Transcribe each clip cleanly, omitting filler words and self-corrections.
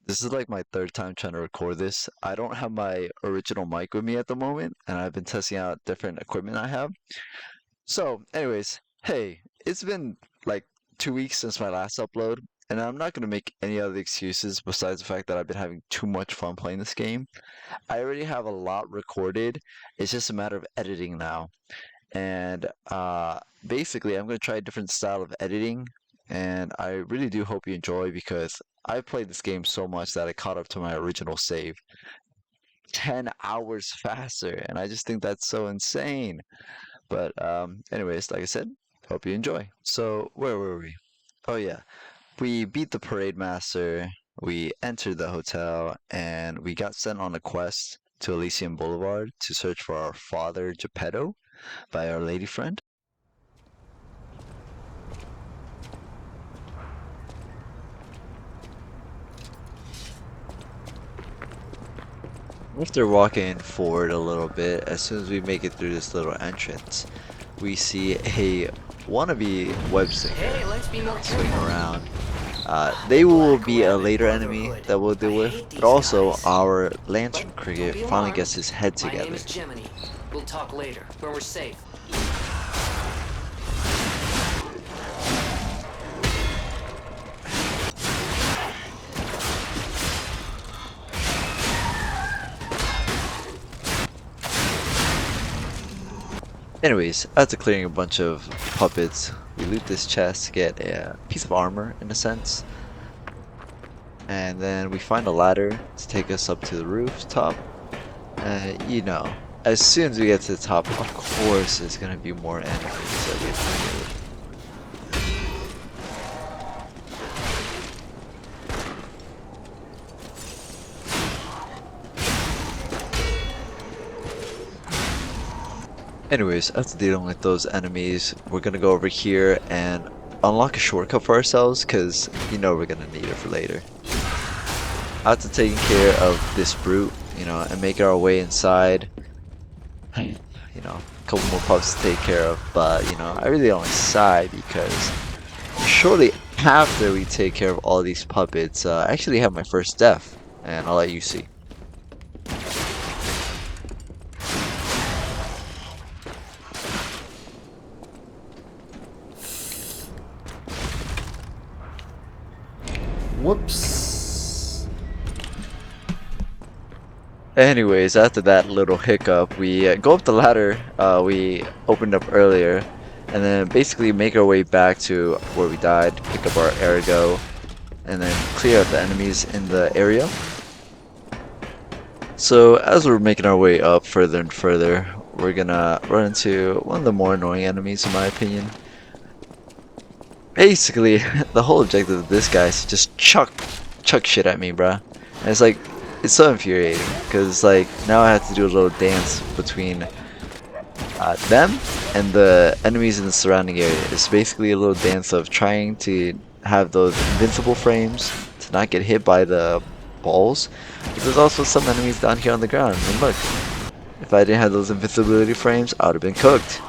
This is like my third time trying to record this. I don't have my original mic with me at the moment, and I've been testing out different equipment I have. So, anyways, hey, it's been like 2 weeks since my last upload, and I'm not gonna make any other excuses besides the fact that I've been having too much fun playing this game. I already have a lot recorded. It's just a matter of editing now. And basically, I'm gonna try a different style of editing, and I really do hope you enjoy because I played this game so much that I caught up to my original save 10 hours faster, and I just think that's so insane. But anyways, like I said, hope you enjoy. So where were we? Oh yeah, we beat the parade master, we entered the hotel, and we got sent on a quest to Elysium Boulevard to search for our father Geppetto by our lady friend. After walking forward a little bit, as soon as we make it through this little entrance, we see a wannabe web singer Hey, let's be more swimming careful. around. They will Black be a Rabbit later enemy Brotherhood. that we'll deal I with, hate but these also guys. our But Lantern don't Cricket be finally alarmed. gets his head My name together. is Jiminy. We'll talk later, when we're safe. Anyways, after clearing a bunch of puppets, we loot this chest to get a piece of armor, in a sense, and then we find a ladder to take us up to the rooftop. You know, as soon as we get to the top, of course there's gonna be more enemies that we have to deal with. Anyways, after dealing with those enemies, we're gonna go over here and unlock a shortcut for ourselves, because you know we're gonna need it for later. After taking care of this brute, and making our way inside, a couple more pups to take care of, but I really only sigh because shortly after we take care of all these puppets, I actually have my first death, and I'll let you see. Whoops. Anyways, after that little hiccup, we go up the ladder we opened up earlier, and then basically make our way back to where we died, pick up our ergo, and then clear out the enemies in the area. So as we're making our way up further and further, we're gonna run into one of the more annoying enemies in my opinion. Basically, the whole objective of this guy is to just chuck shit at me, bruh. And it's like, it's so infuriating, because like, now I have to do a little dance between them and the enemies in the surrounding area. It's basically a little dance of trying to have those invincible frames to not get hit by the balls. But there's also some enemies down here on the ground, and look, if I didn't have those invincibility frames, I would have been cooked.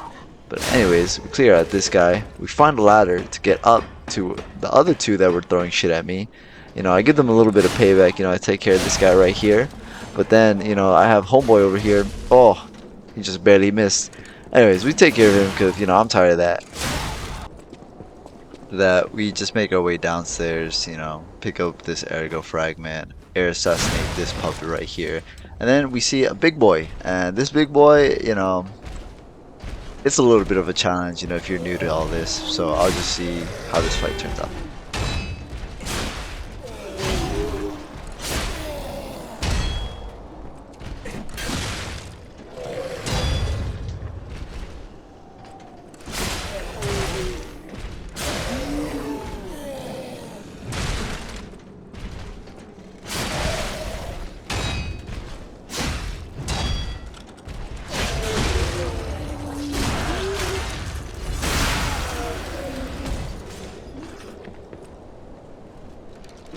But anyways, we clear out this guy. We find a ladder to get up to the other two that were throwing shit at me. I give them a little bit of payback. I take care of this guy right here. But then, I have homeboy over here. Oh, he just barely missed. Anyways, we take care of him because, I'm tired of that. That we just make our way downstairs, pick up this ergo fragment, air assassinate this puppet right here. And then we see a big boy. And this big boy, it's a little bit of a challenge, if you're new to all this. So I'll just see how this fight turns out.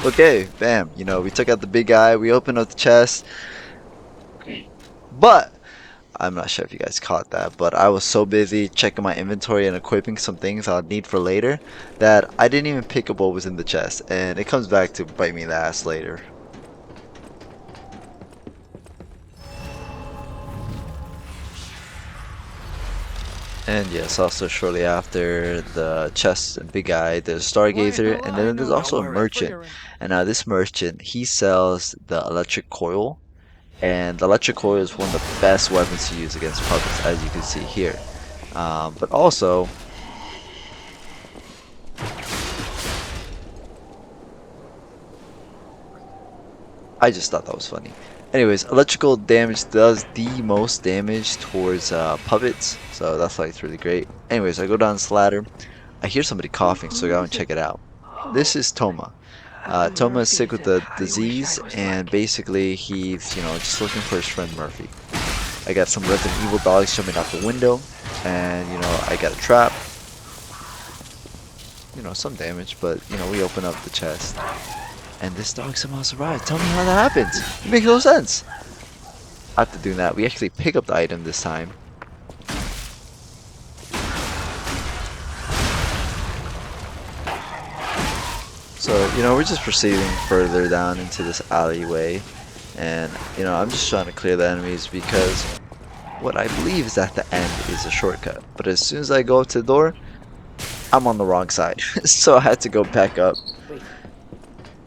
Okay, bam. We took out the big guy. We opened up the chest. But I'm not sure if you guys caught that, but I was so busy checking my inventory and equipping some things I'll need for later that I didn't even pick up what was in the chest, and it comes back to bite me in the ass later. And yes, also shortly after the chest and big guy, there's Why, Stargazer, all and I then there's know is also a you're merchant. clearing. And this merchant, he sells the electric coil, and the electric coil is one of the best weapons to use against puppets, as you can see here. But also, I just thought that was funny. Anyways, electrical damage does the most damage towards puppets, so that's why it's really great. Anyways, I go down this ladder. I hear somebody coughing, so I go and check it out. This is Toma. Toma is sick with the disease, and basically he's, just looking for his friend Murphy. I got some Resident Evil dogs jumping out the window, and, I got a trap. Some damage, but, we open up the chest. And this dog somehow survives. Tell me how that happens. It makes no sense. After doing that, we actually pick up the item this time. So, we're just proceeding further down into this alleyway. And, I'm just trying to clear the enemies because what I believe is that the end is a shortcut. But as soon as I go up to the door, I'm on the wrong side. So I had to go back up. Wait,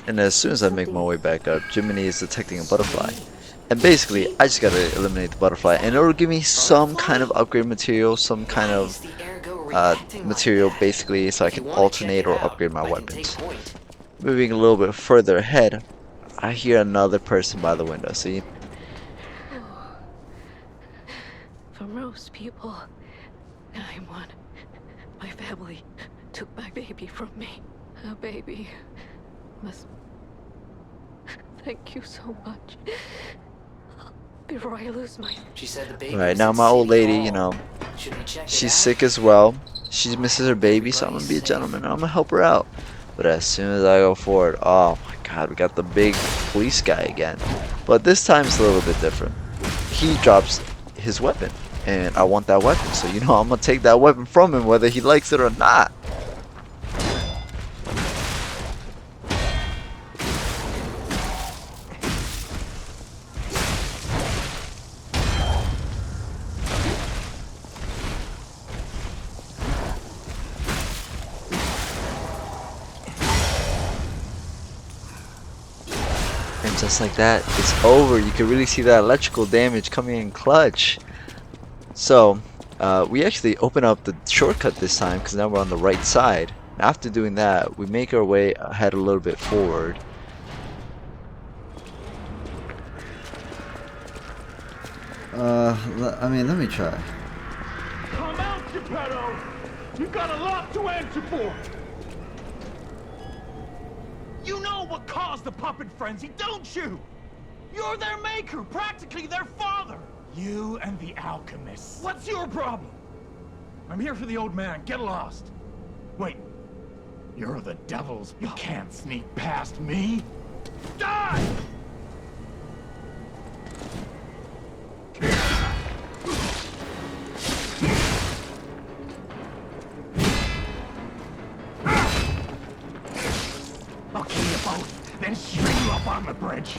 And as soon as I make my way back up, Jiminy is detecting a butterfly. And basically, I just gotta eliminate the butterfly, and it'll give me some kind of upgrade material, some kind why of is the ergo reacting like material, that? basically, so I If you can want to check alternate it or out, upgrade my I can take weapons. point. Moving a little bit further ahead, I hear another person by the window. See, For most people, I'm one. My family took my baby from me. A baby must. Thank you so much. Before I lose my. She said the baby right was now at my old City lady, Hall. Should we check it she's out? sick as well. She misses her baby, so I'm gonna Everybody's be a safe. gentleman. I'm gonna help her out. But as soon as I go forward, oh my God, we got the big police guy again. But this time it's a little bit different. He drops his weapon, and I want that weapon. So I'm gonna take that weapon from him, whether he likes it or not. And just like that, it's over. You can really see that electrical damage coming in clutch. So, we actually open up the shortcut this time because now we're on the right side. After doing that, we make our way ahead a little bit forward. Let me try. Come out, Geppetto! You got a lot to answer for! You know what caused the puppet frenzy, don't you? You're their maker, practically their father! You and the alchemists. What's your problem? I'm here for the old man, get lost. Wait, you're the devils, you can't sneak past me? Die! I'll kill you both, then string you up on the bridge.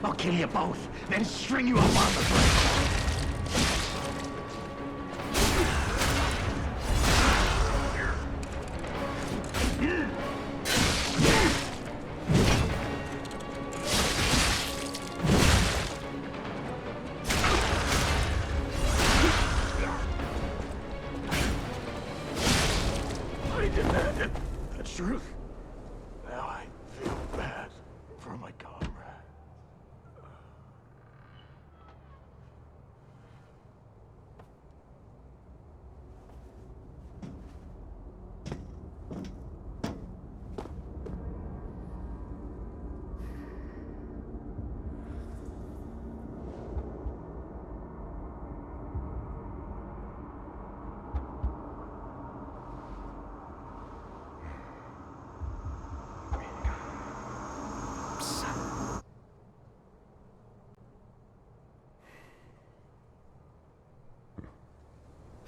I'll kill you both, then string you up on the bridge. I demanded the truth. Now I feel bad for my comrade.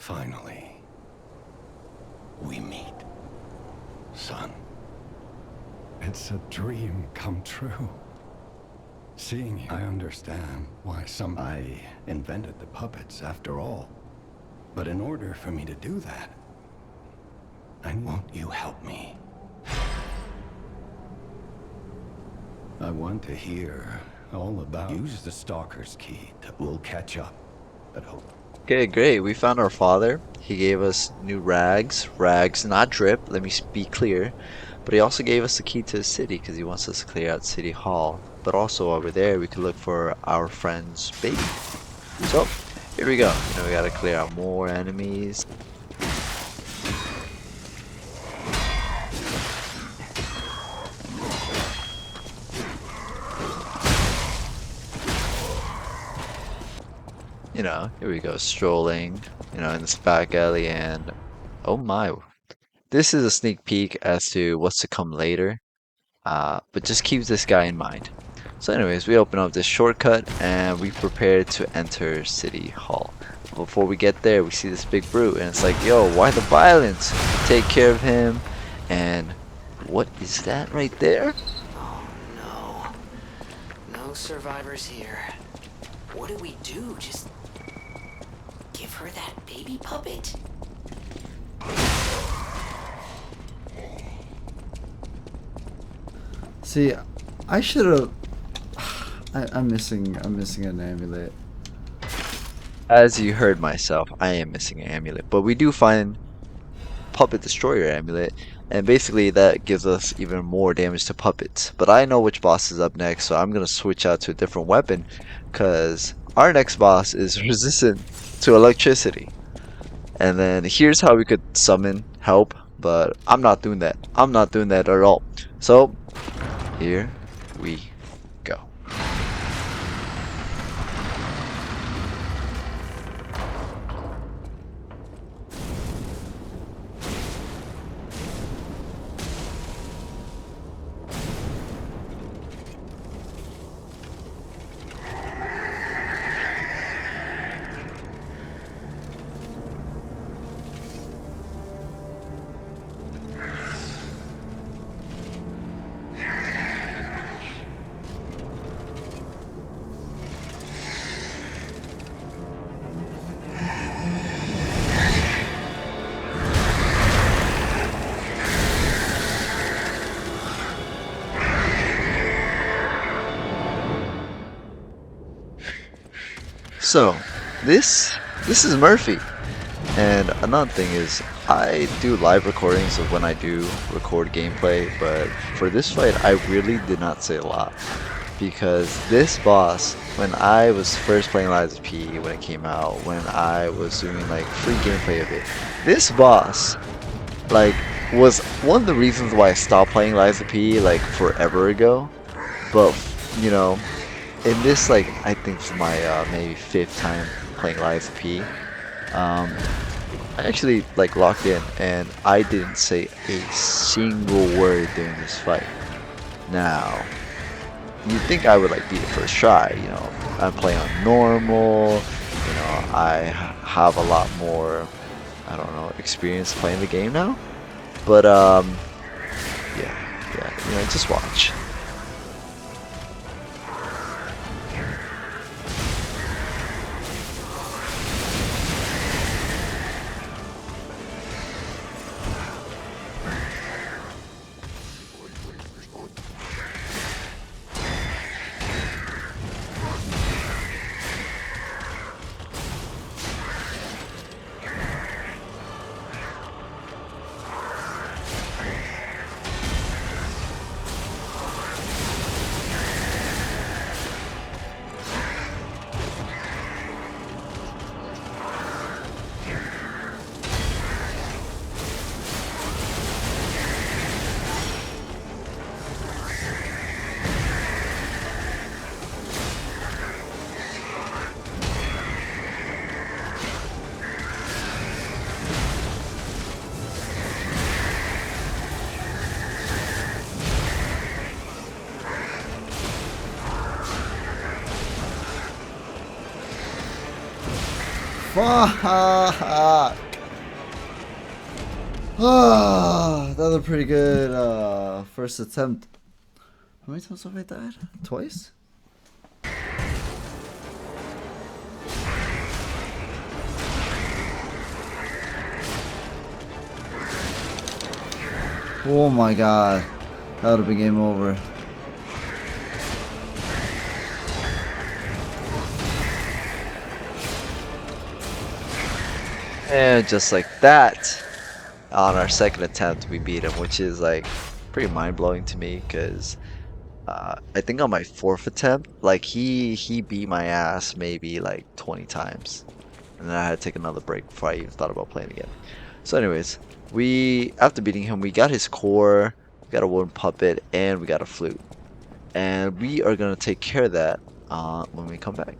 Finally, we meet, son. It's a dream come true. Seeing you, I understand why I invented the puppets after all. But in order for me to do that, won't you help me? I want to hear all about. Use the Stalker's key. We'll catch up. But hope. Okay, great. We found our father. He gave us new rags. Rags, not drip. Let me be clear. But he also gave us the key to the city because he wants us to clear out City Hall. But also over there, we could look for our friend's baby. So, here we go. We gotta clear out more enemies. Here we go, strolling, in this back alley, and oh my, this is a sneak peek as to what's to come later, but just keep this guy in mind. So anyways, we open up this shortcut, and we prepare to enter City Hall. Before we get there, we see this big brute, and it's like, yo, why the violence? Take care of him, and what is that right there? Oh no. No survivors here. What do we do? Just give her that baby puppet? See, I should have. I'm missing an amulet. As you heard myself, I am missing an amulet, but we do find Puppet Destroyer amulet, and basically that gives us even more damage to puppets. But I know which boss is up next, so I'm gonna switch out to a different weapon, cause our next boss is resistant to electricity. And then here's how we could summon help, but I'm not doing that. I'm not doing that at all. So here we go. So this is Murphy, and another thing is I do live recordings of when I do record gameplay, but for this fight I really did not say a lot, because this boss, when I was first playing Lies of P when it came out, when I was doing like free gameplay of it, this boss like was one of the reasons why I stopped playing Lies of P like forever ago. But in this, like, I think it's my maybe 5th time playing Lies of P, I actually like locked in, and I didn't say a single word during this fight. Now, you'd think I would like beat it first try. I'm playing on normal. I have a lot more, I don't know, experience playing the game now. But yeah, just watch. that was a pretty good first attempt. How many times have I died? Twice? Oh my god. That would have been game over. And just like that, on our second attempt, we beat him, which is like pretty mind-blowing to me because I think on my fourth attempt, like he beat my ass maybe like 20 times, and then I had to take another break before I even thought about playing again. So, anyways, we after beating him, we got his core, we got a wooden puppet, and we got a flute, and we are gonna take care of that when we come back.